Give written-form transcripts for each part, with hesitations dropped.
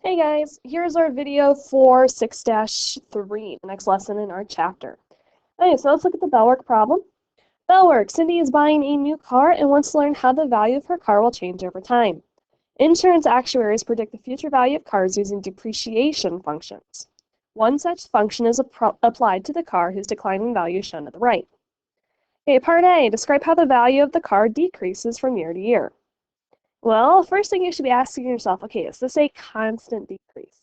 Hey guys, here's our video for 6-3, the next lesson in our chapter. Okay, so let's look at the bell work problem. Bell work, Cindy is buying a new car and wants to learn how the value of her car will change over time. Insurance actuaries predict the future value of cars using depreciation functions. One such function is applied to the car whose declining value is shown at the right. Okay, part A, describe how the value of the car decreases from year to year. Well, first thing you should be asking yourself, okay, is this a constant decrease?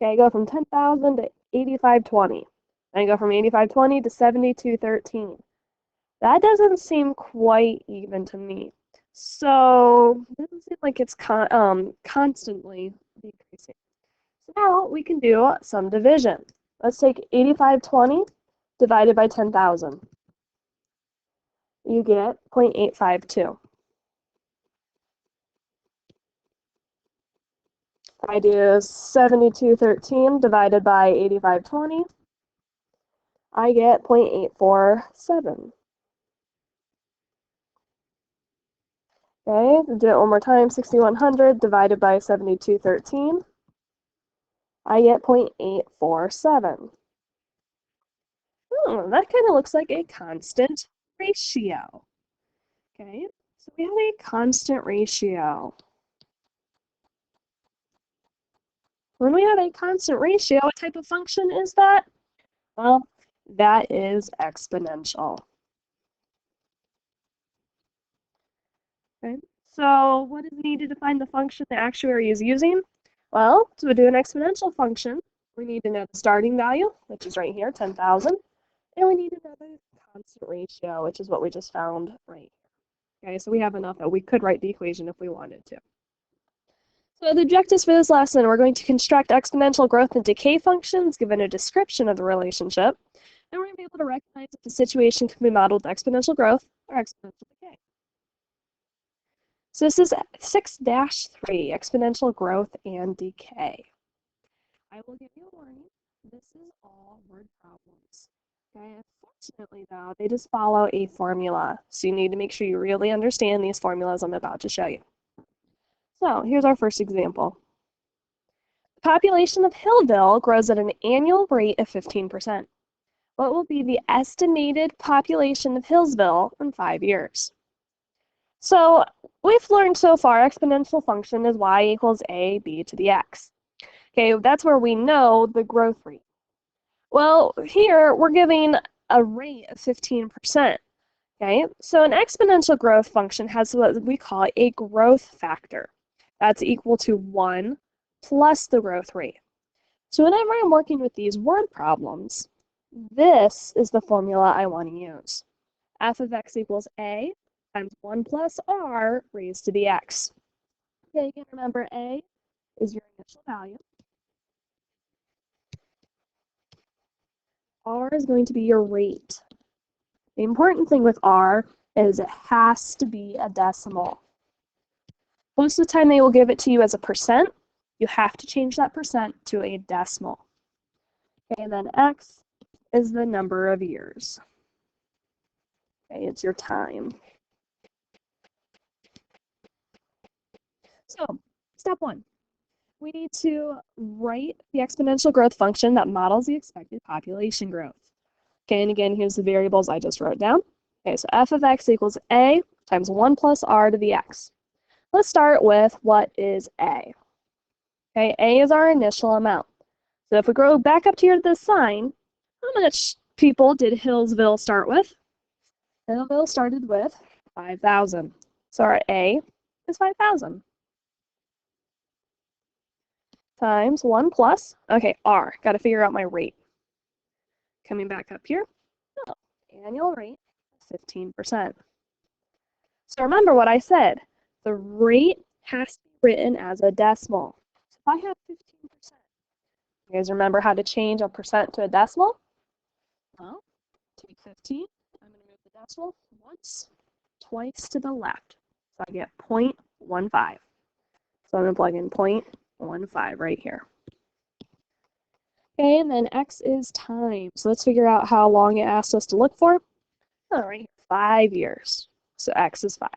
Okay, I go from 10,000 to 8520. And I go from 8520 to 7213. That doesn't seem quite even to me. So it doesn't seem like it's constantly decreasing. So now we can do some division. Let's take 8520 divided by 10,000. You get 0.852. I do 7213 divided by 8520. I get 0.847. Okay, do it one more time. 6100 divided by 7213. I get 0.847. That kind of looks like a constant ratio. Okay, so we have a constant ratio. When we have a constant ratio, what type of function is that? Well, that is exponential. Okay, so what is needed to find the function the actuary is using? Well, to do an exponential function, we need to know the starting value, which is right here, 10,000, and we need to know the constant ratio, which is what we just found right here. Okay, so we have enough that we could write the equation if we wanted to. So the objectives for this lesson, we're going to construct exponential growth and decay functions given a description of the relationship, and we're going to be able to recognize if the situation can be modeled with exponential growth or exponential decay. So this is 6-3, exponential growth and decay. I will give you a warning. This is all word problems. Okay, unfortunately though, they just follow a formula. So you need to make sure you really understand these formulas I'm about to show you. So here's our first example. The population of Hillville grows at an annual rate of 15%. What will be the estimated population of Hillsville in 5 years? So we've learned so far exponential function is y equals ab to the x. Okay, that's where we know the growth rate. Well, here we're giving a rate of 15%. Okay, so an exponential growth function has what we call a growth factor. That's equal to 1 plus the growth rate. So whenever I'm working with these word problems, this is the formula I want to use. F of x equals a times 1 plus r raised to the x. Okay, you can remember a is your initial value. R is going to be your rate. The important thing with R is it has to be a decimal. Most of the time they will give it to you as a percent. You have to change that percent to a decimal. Okay, and then X is the number of years. Okay, it's your time. So, step 1. We need to write the exponential growth function that models the expected population growth. Okay, and again, here's the variables I just wrote down. Okay, so f of x equals a times 1 plus r to the x. Let's start with what is a. Okay, a is our initial amount. So if we go back up here to this sign, how much people did Hillsville start with? Hillsville started with 5,000. So our a is 5,000. Times 1 plus, okay, r. Got to figure out my rate. Coming back up here, oh, annual rate, 15%. So remember what I said. The rate has to be written as a decimal. So if I have 15%, you guys remember how to change a percent to a decimal? Well, take 15. I'm going to move the decimal once, twice to the left. So I get 0.15. So I'm going to plug in 0.15 right here. Okay, and then x is time. So let's figure out how long it asked us to look for. All right, 5 years. So x is 5.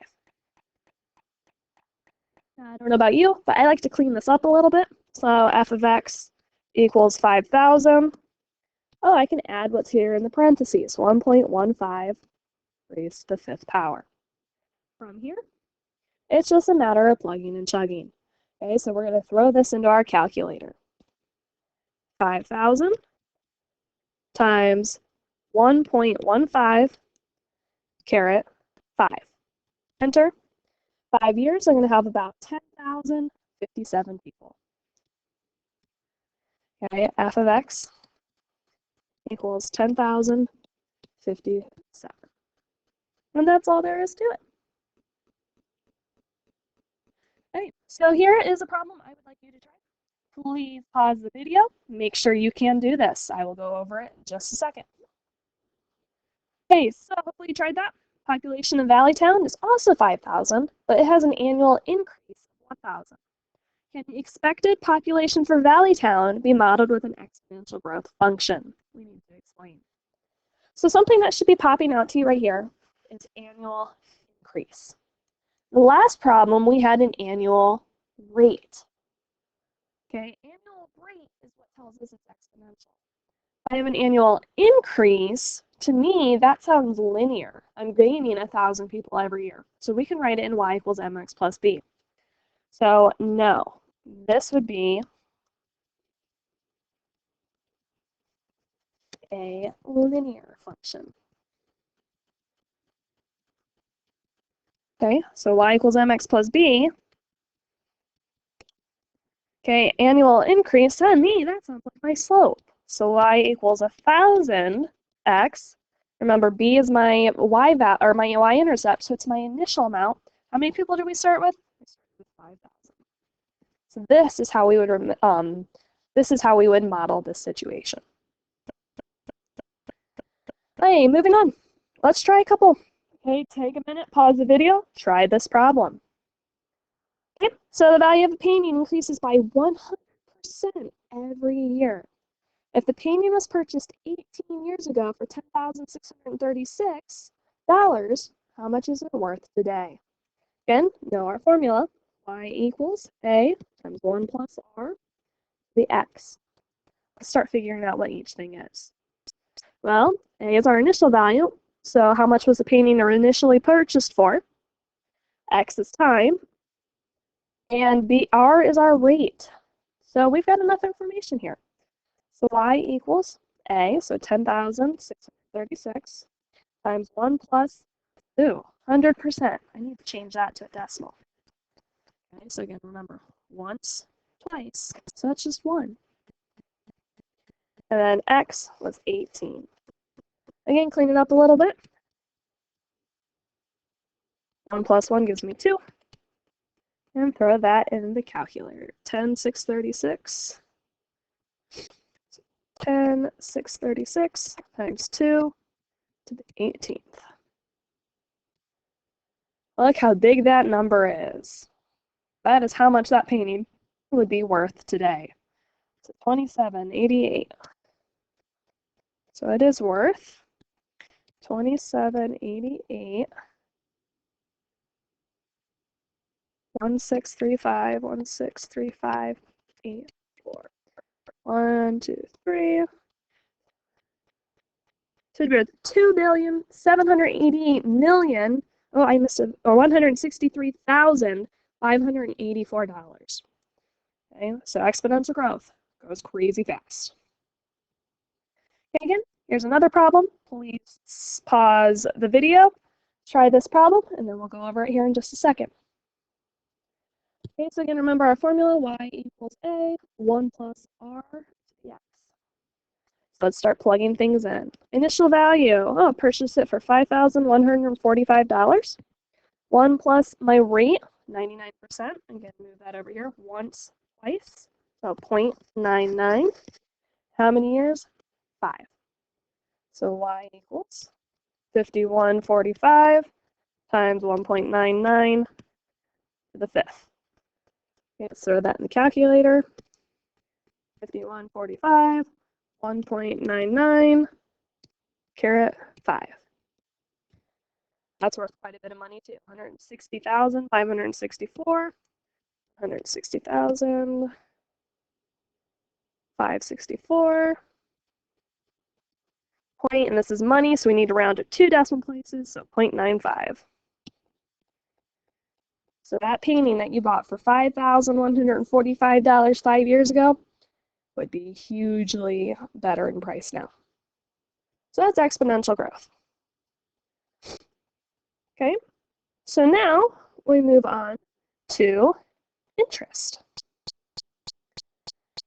I don't know about you, but I like to clean this up a little bit. So f of x equals 5,000. Oh, I can add what's here in the parentheses, 1.15 raised to the fifth power. From here, it's just a matter of plugging and chugging. Okay, so we're going to throw this into our calculator. 5,000 times 1.15 caret 5. Enter. 5 years, I'm going to have about 10,057 people. Okay, f of x equals 10,057. And that's all there is to it. Okay, so here is a problem I would like you to try. Please pause the video. Make sure you can do this. I will go over it in just a second. Okay, so hopefully you tried that. Population of Valleytown is also 5,000, but it has an annual increase of 1,000. Can the expected population for Valleytown be modeled with an exponential growth function? We need to explain. So something that should be popping out to you right here is annual increase. The last problem, we had an annual rate. Okay, annual rate is what tells us it's exponential. I have an annual increase. To me, that sounds linear. I'm gaining 1,000 people every year. So we can write it in y equals mx plus b. So no, this would be a linear function. Okay, so y equals mx plus b. Okay, annual increase, to me, that sounds like my slope. So y equals 1,000 x. Remember, b is my my y-intercept, so it's my initial amount. How many people do we start with? We started with 5,000. So this is how we would model this situation. Hey, moving on. Let's try a couple. Okay, take a minute, pause the video, try this problem. Okay, so the value of a painting increases by 100% every year. If the painting was purchased 18 years ago for $10,636, how much is it worth today? Again, know our formula. Y equals A times 1 plus R, the X. Let's start figuring out what each thing is. Well, A is our initial value, so how much was the painting initially purchased for? X is time, and R is our rate. So we've got enough information here. So Y equals A, so 10,636 times 1 plus 100%. I need to change that to a decimal. Okay, so again, remember, once, twice, so that's just 1. And then X was 18. Again, clean it up a little bit. 1 plus 1 gives me 2. And throw that in the calculator. 10,636. 10,636 times 2 to the 18th. Look how big that number is. That is how much that painting would be worth today. So 2788. So it is worth 2788. 1635, 163584. 1, 2, 3. So it'd be 2,788,000,000. Oh, I missed it. Or $163,584. Okay, so exponential growth goes crazy fast. Okay, again, here's another problem. Please pause the video, try this problem, and then we'll go over it here in just a second. Okay, so again, remember our formula, y equals a, 1 plus r to the x. So let's start plugging things in. Initial value, oh, purchased it for $5,145. 1 plus my rate, 99%. Again, move that over here once, twice. So 0.99. How many years? 5. So y equals 5145 times 1.99 to the fifth. Okay, let's throw that in the calculator. 5145, 1.99, caret 5. That's worth quite a bit of money too. 160,564, 160,000. 564. Point, and this is money, so we need to round to 2 decimal places, so 0.95. So that painting that you bought for $5,145 5 years ago would be hugely better in price now. So that's exponential growth. Okay, so now we move on to interest.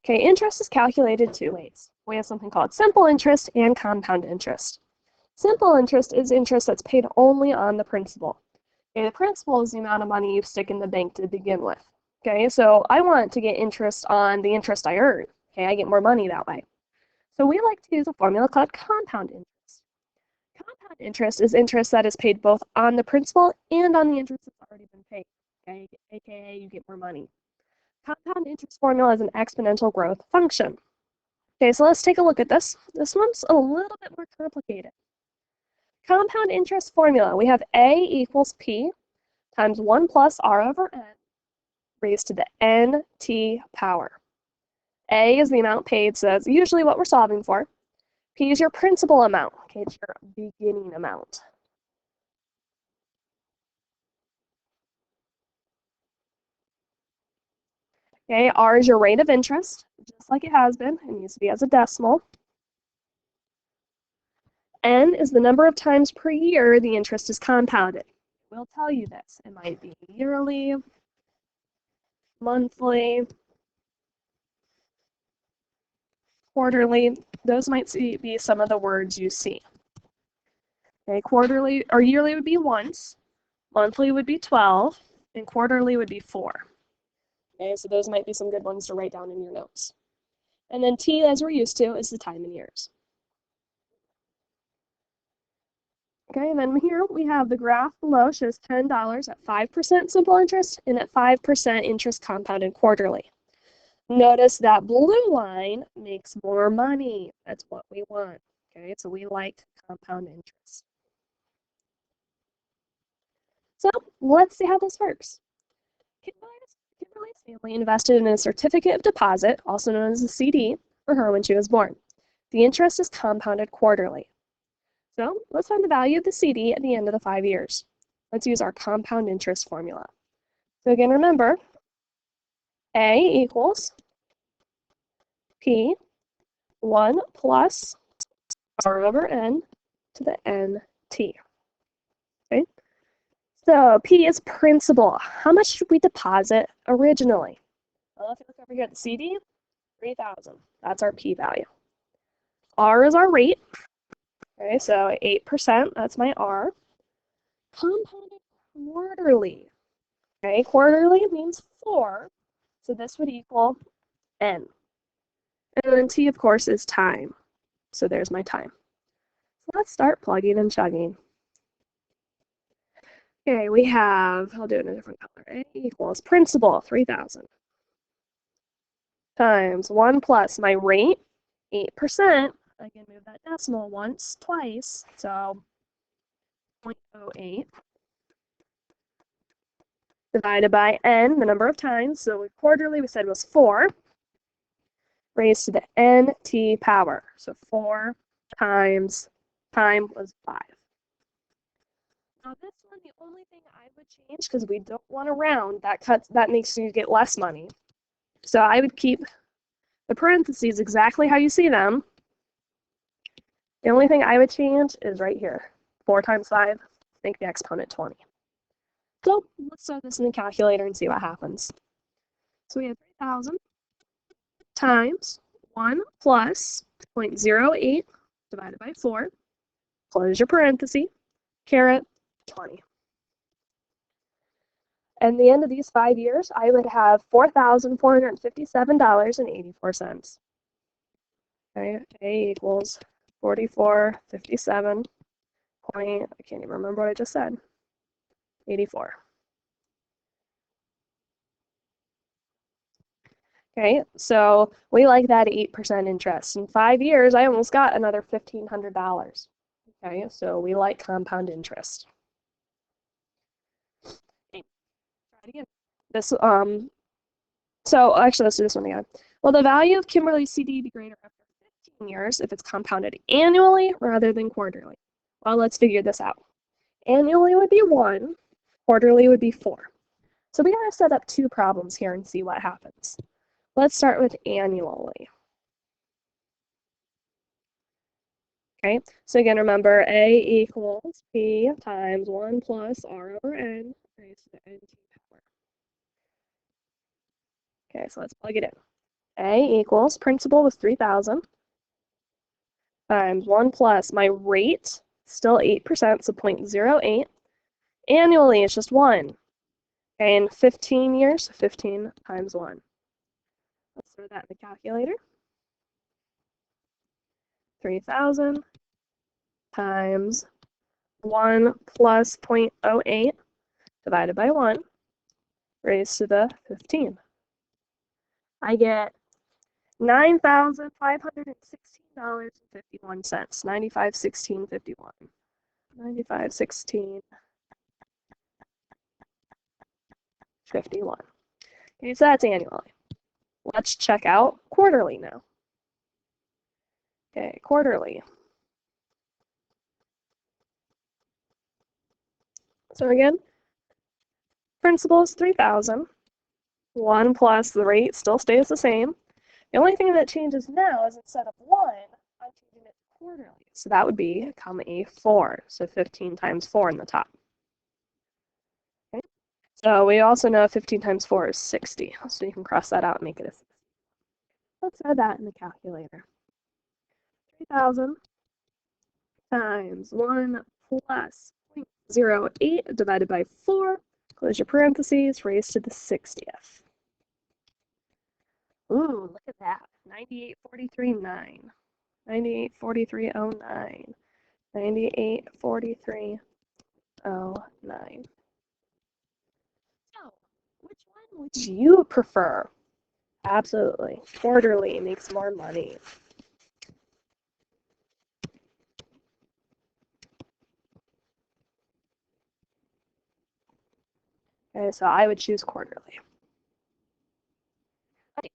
Okay, interest is calculated 2 ways. We have something called simple interest and compound interest. Simple interest is interest that's paid only on the principal. Okay, the principal is the amount of money you stick in the bank to begin with. Okay, so I want to get interest on the interest I earn. Okay, I get more money that way. So we like to use a formula called compound interest. Compound interest is interest that is paid both on the principal and on the interest that's already been paid. Okay, aka you get more money. Compound interest formula is an exponential growth function. Okay, so let's take a look at this. This one's a little bit more complicated. Compound interest formula, we have A equals P times 1 plus R over N raised to the NT power. A is the amount paid, so that's usually what we're solving for. P is your principal amount, okay, it's your beginning amount. Okay, R is your rate of interest, just like it has been. It needs to be as a decimal. N is the number of times per year the interest is compounded. We'll tell you this. It might be yearly, monthly, quarterly. Those might be some of the words you see. Okay, quarterly or yearly would be once, monthly would be 12, and quarterly would be 4. Okay, so those might be some good ones to write down in your notes. And then T, as we're used to, is the time in years. Okay, and then here we have the graph below shows $10 at 5% simple interest and at 5% interest compounded quarterly. Notice that blue line makes more money. That's what we want. Okay, so we like compound interest. So let's see how this works. Kimberly's family invested in a certificate of deposit, also known as a CD, for her when she was born. The interest is compounded quarterly. So let's find the value of the CD at the end of the 5 years. Let's use our compound interest formula. So again, remember, A equals P 1 plus R over N to the NT. Okay? So P is principal. How much did we deposit originally? Well, if you look over here at the CD, 3,000. That's our P value. R is our rate. Okay, so 8%, that's my R. Compounded quarterly. Okay, quarterly means 4, so this would equal N. And then T, of course, is time. So there's my time. So let's start plugging and chugging. Okay, we have, I'll do it in a different color. A equals principal, 3,000. Times 1 plus my rate, 8%. I can move that decimal once, twice, so 0.08. Divided by N, the number of times. So quarterly, we said was 4. Raised to the NT power. So 4 times time was 5. Now this one, the only thing I would change, because we don't want to round, that makes you get less money. So I would keep the parentheses exactly how you see them. The only thing I would change is right here. 4 times 5, make the exponent 20. So let's throw this in the calculator and see what happens. So we have 3,000 times 1 plus 0.08 divided by 4, close your parenthesis, caret 20. And the end of these 5 years, I would have $4,457.84. Okay, A equals 4457 point, I can't even remember what I just said, 84. Okay, so we like that 8% interest. In 5 years, I almost got another $1,500. Okay, so we like compound interest. Okay, try it again. This So actually, let's do this one again. Will the value of Kimberly's CD be greater after 15 years if it's compounded annually rather than quarterly? Well, let's figure this out. Annually would be 1, quarterly would be 4. So we gotta set up 2 problems here and see what happens. Let's start with annually. Okay, so again, remember A equals P times 1 plus R over N raised to the NT power. Okay, so let's plug it in. A equals, principal was 3,000 times 1 plus my rate, still 8%, so 0.08. Annually, it's just 1. Okay, in 15 years, 15 times 1. Let's throw that in the calculator. 3,000 times 1 plus 0.08 divided by 1 raised to the 15. I get $9,516.51. 9516.51. 9516.51. Okay, so that's annually. Let's check out quarterly now. Okay, quarterly. So again, principal is 3,000. 1 plus the rate still stays the same. The only thing that changes now is instead of 1, I'm changing it to quarterly. So that would become a 4. So 15 times 4 in the top. Okay. So we also know 15 times 4 is 60. So you can cross that out and make it a 60. Let's add that in the calculator. 3,000 times 1 plus 0.08 divided by 4, close your parentheses, raised to the 60th. Ooh, look at that. 98.43.9. 98.43.09. 98.43.09. So, which one would you prefer? Absolutely. Quarterly makes more money. Okay, so I would choose quarterly. Okay,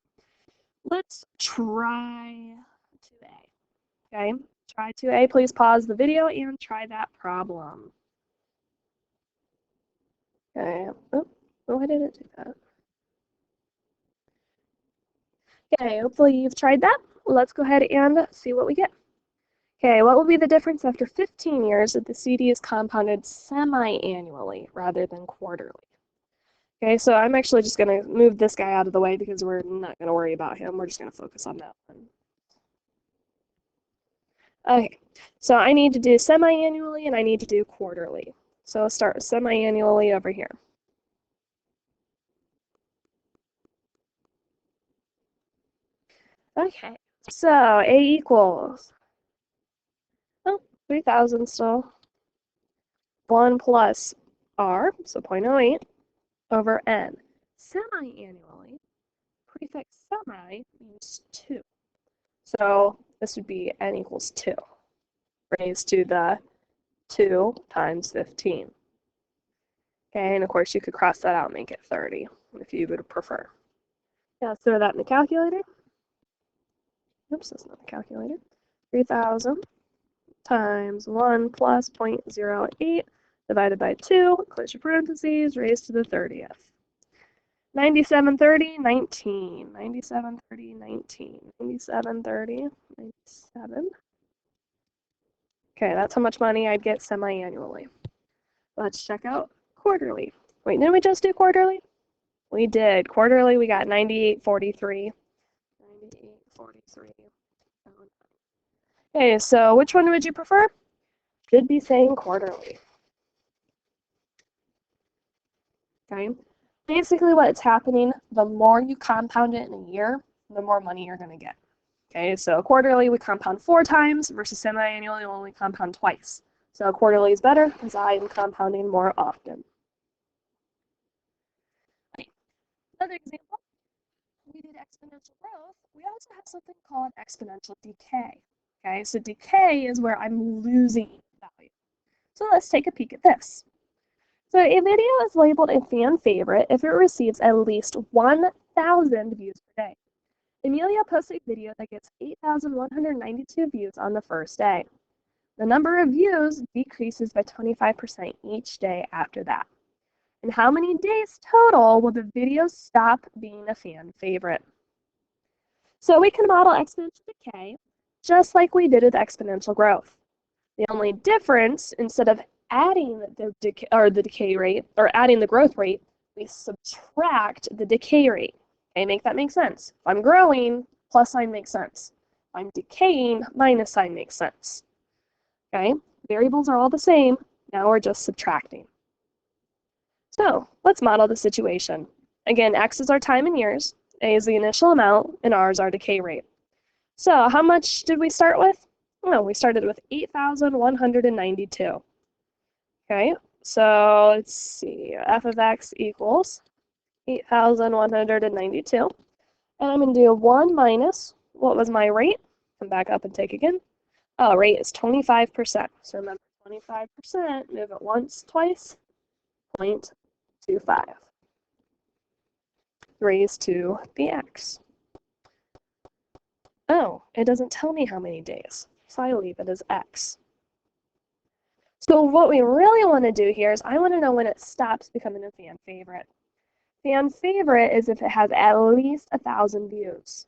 let's try 2A. Okay, try 2A. Please pause the video and try that problem. Okay, oh, why did it do that? Okay, hopefully you've tried that. Let's go ahead and see what we get. Okay, what will be the difference after 15 years if the CD is compounded semi-annually rather than quarterly? Okay, so I'm actually just going to move this guy out of the way because we're not going to worry about him. We're just going to focus on that one. Okay, so I need to do semi-annually and I need to do quarterly. So I'll start semi-annually over here. Okay, so A equals, oh, 3,000 still. 1 plus R, so 0.08, over N. Semi-annually, prefix semi means 2. So this would be N equals 2, raised to the 2 times 15. Okay, and of course you could cross that out and make it 30 if you would prefer. Yeah, let's throw that in the calculator. Oops, that's not the calculator. 3,000 times 1 plus 0.08 divided by 2, close your parentheses, raised to the 30th. 9730, 19. 9730, 19. 9730, 97. Okay, that's how much money I'd get semi-annually. Let's check out quarterly. Wait, didn't we just do quarterly? We did. Quarterly, we got 98.43. 98.43. Okay, so which one would you prefer? Should be saying quarterly. Okay. Basically what's happening, the more you compound it in a year, the more money you're going to get. Okay, so quarterly we compound 4 times versus semi-annually we only compound twice. So quarterly is better because I am compounding more often. Okay. Another example, we did exponential growth. We also have something called exponential decay. Okay, so decay is where I'm losing value. So let's take a peek at this. So a video is labeled a fan favorite if it receives at least 1 8,000 views per day. Amelia posts a video that gets 8,192 views on the first day. The number of views decreases by 25% each day after that. And how many days total will the video stop being a fan favorite? So we can model exponential decay just like we did with exponential growth. The only difference, instead of adding the decay rate or adding the growth rate, we subtract the decay rate. Okay, make that make sense. If I'm growing, plus sign makes sense. If I'm decaying, minus sign makes sense. Okay, variables are all the same. Now we're just subtracting. So let's model the situation. Again, x is our time in years, a is the initial amount, and r is our decay rate. So how much did we start with? Oh, we started with 8,192. Okay, so let's see, f of x equals 8,192. And I'm going to do 1 minus, what was my rate? Come back up and take again. Oh, rate is 25%. So remember, 25%, move it once, twice, 0.25. Raised to the x. Oh, it doesn't tell me how many days, so I leave it as x. So what we really want to do here is I want to know when it stops becoming a fan favorite. Fan favorite is if it has at least 1,000 views.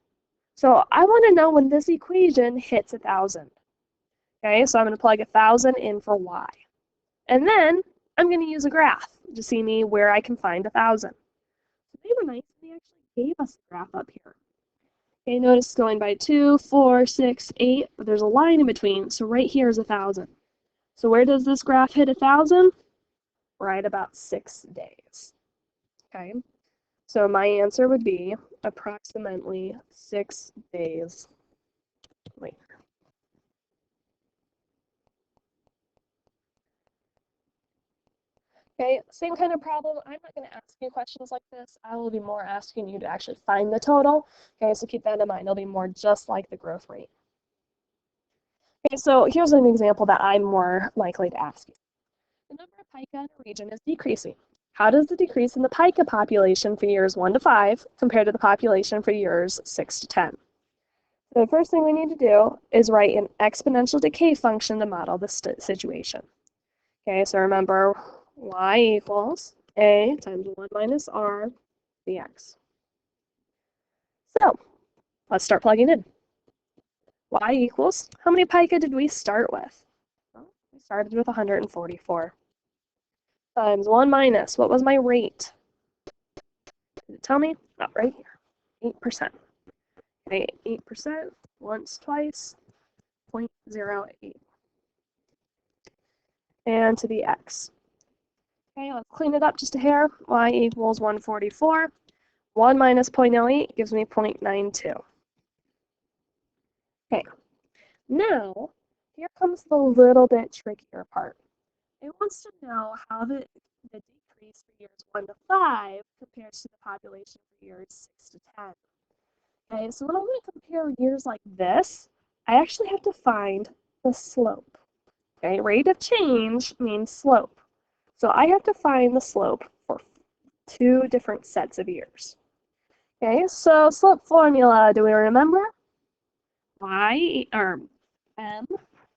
So I want to know when this equation hits 1,000. Okay, so I'm going to plug 1,000 in for y. And then I'm going to use a graph to see me where I can find 1,000. So they were nice, they actually gave us a graph up here. Okay, notice it's going by 2, 4, 6, 8, but there's a line in between, so right here is 1,000. So where does this graph hit 1,000? Right about 6 days. Okay, so my answer would be approximately 6 days later. Okay, same kind of problem. I'm not going to ask you questions like this. I will be more asking you to actually find the total. Okay, so keep that in mind. It'll be more just like the growth rate. Okay, so here's an example that I'm more likely to ask you. The number of pika in a region is decreasing. How does the decrease in the pika population for years 1 to 5 compare to the population for years 6 to 10? So the first thing we need to do is write an exponential decay function to model this situation. Okay, so remember, y equals a times 1 minus r dx. So let's start plugging in. Y equals, how many pika did we start with? Well, we started with 144. Times 1 minus, what was my rate? Did it tell me? Oh, right here, 8%. Okay, 8%, once, twice, 0.08. And to the x. Okay, let's clean it up just a hair. Y equals 144. 1 minus 0.08 gives me 0.92. Okay, now here comes the little bit trickier part. It wants to know how the decrease for years 1 to 5 compares to the population for years 6 to 10. Okay, so when I'm going to compare years like this, I actually have to find the slope. Okay, rate of change means slope. So I have to find the slope for 2 different sets of years. Okay, so slope formula, do we remember? M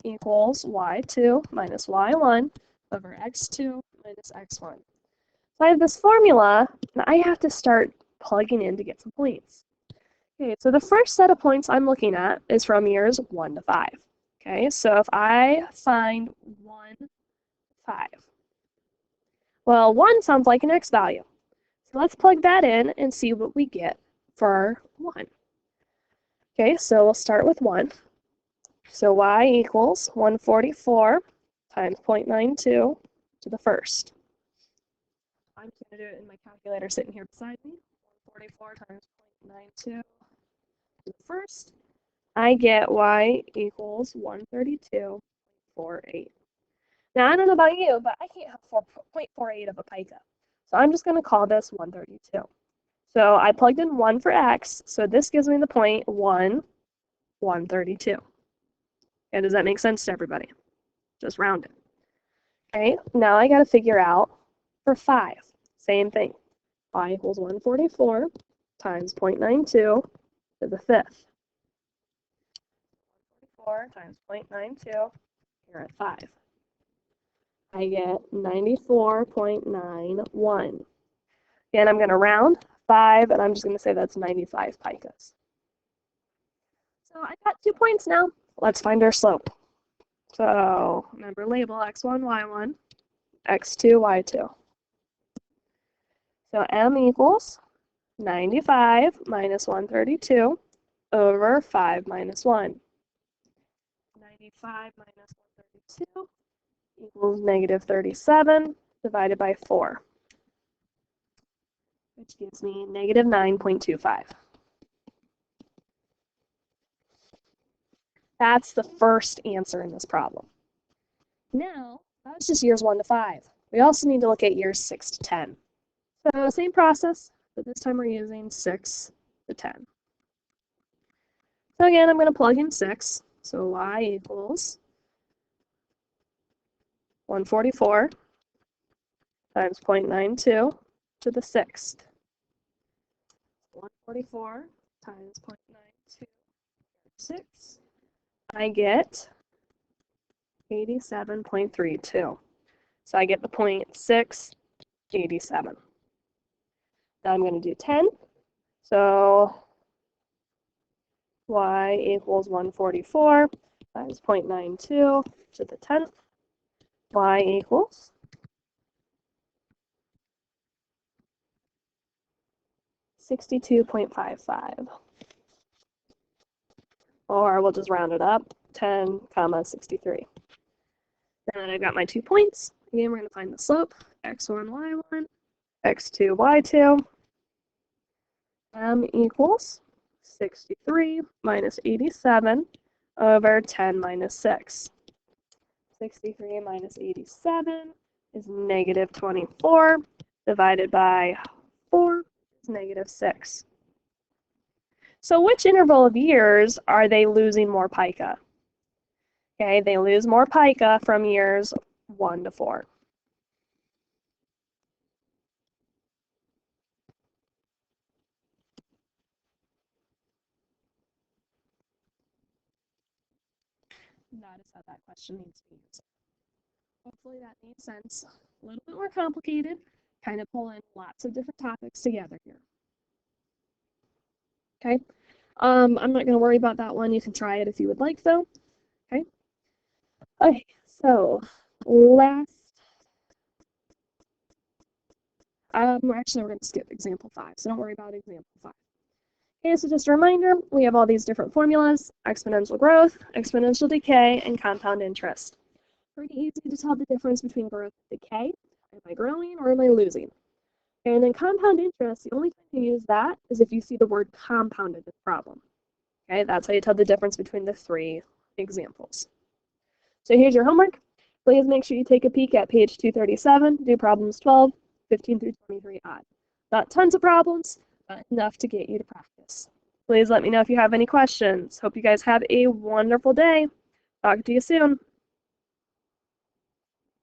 equals y2 minus y1 over x2 minus x1. So I have this formula, and I have to start plugging in to get some points. Okay, so the first set of points I'm looking at is from years 1 to 5. Okay, so if I find 1, 5. Well, 1 sounds like an x value. So let's plug that in and see what we get for 1. Okay, so we'll start with 1. So y equals 144 times 0.92 to the first. I'm going to do it in my calculator sitting here beside me. 144 times 0.92 to the first. I get y equals 132.48. Now, I don't know about you, but I can't have 4.48 of a pika. So I'm just going to call this 132. So I plugged in 1 for x, so this gives me the point 132. Okay, does that make sense to everybody? Just round it. Okay, now I got to figure out for 5. Same thing. Y equals 144 times 0.92 to the fifth. 144 times 0.92, here at 5. I get 94.91. Again, I'm going to round 5, and I'm just going to say that's 95 picas. So I got 2 points now. Let's find our slope. So remember, label x1, y1, x2, y2. So m equals 95 minus 132 over 5 minus 1. 95 minus 132 equals negative 37 divided by 4, which gives me negative 9.25. That's the first answer in this problem. Now, that's just years 1 to 5. We also need to look at years 6 to 10. So same process, but this time we're using 6 to 10. So again, I'm going to plug in 6. So y equals 144 times 0.92 to the sixth. 144 times 0.92 to the sixth. I get 87.32. So I get the 0.687. Now I'm going to do 10. So y equals 144 times 0.92 to the 10th. Y equals 62.55. Or we'll just round it up, 10, 63. Then I've got my 2 points. Again, we're going to find the slope, x1, y1, x2, y2. M equals 63 minus 87 over 10 minus 6. 63 minus 87 is negative 24, divided by 4 is negative 6. So which interval of years are they losing more pica? Okay, they lose more pica from years 1 to 4. That is how that question needs to be answered. Hopefully that made sense. A little bit more complicated, kind of pulling lots of different topics together here. Okay, I'm not going to worry about that one. You can try it if you would like, though. Okay. Okay, so actually we're going to skip example 5, so don't worry about example 5. Okay, so just a reminder, we have all these different formulas: exponential growth, exponential decay, and compound interest. Pretty easy to tell the difference between growth and decay. Am I growing or am I losing? And then compound interest, the only time to use that is if you see the word compound in the problem. Okay, that's how you tell the difference between the 3 examples. So here's your homework. Please make sure you take a peek at page 237, do problems 12, 15 through 23 odd. Not tons of problems, but enough to get you to practice. Please let me know if you have any questions. Hope you guys have a wonderful day. Talk to you soon.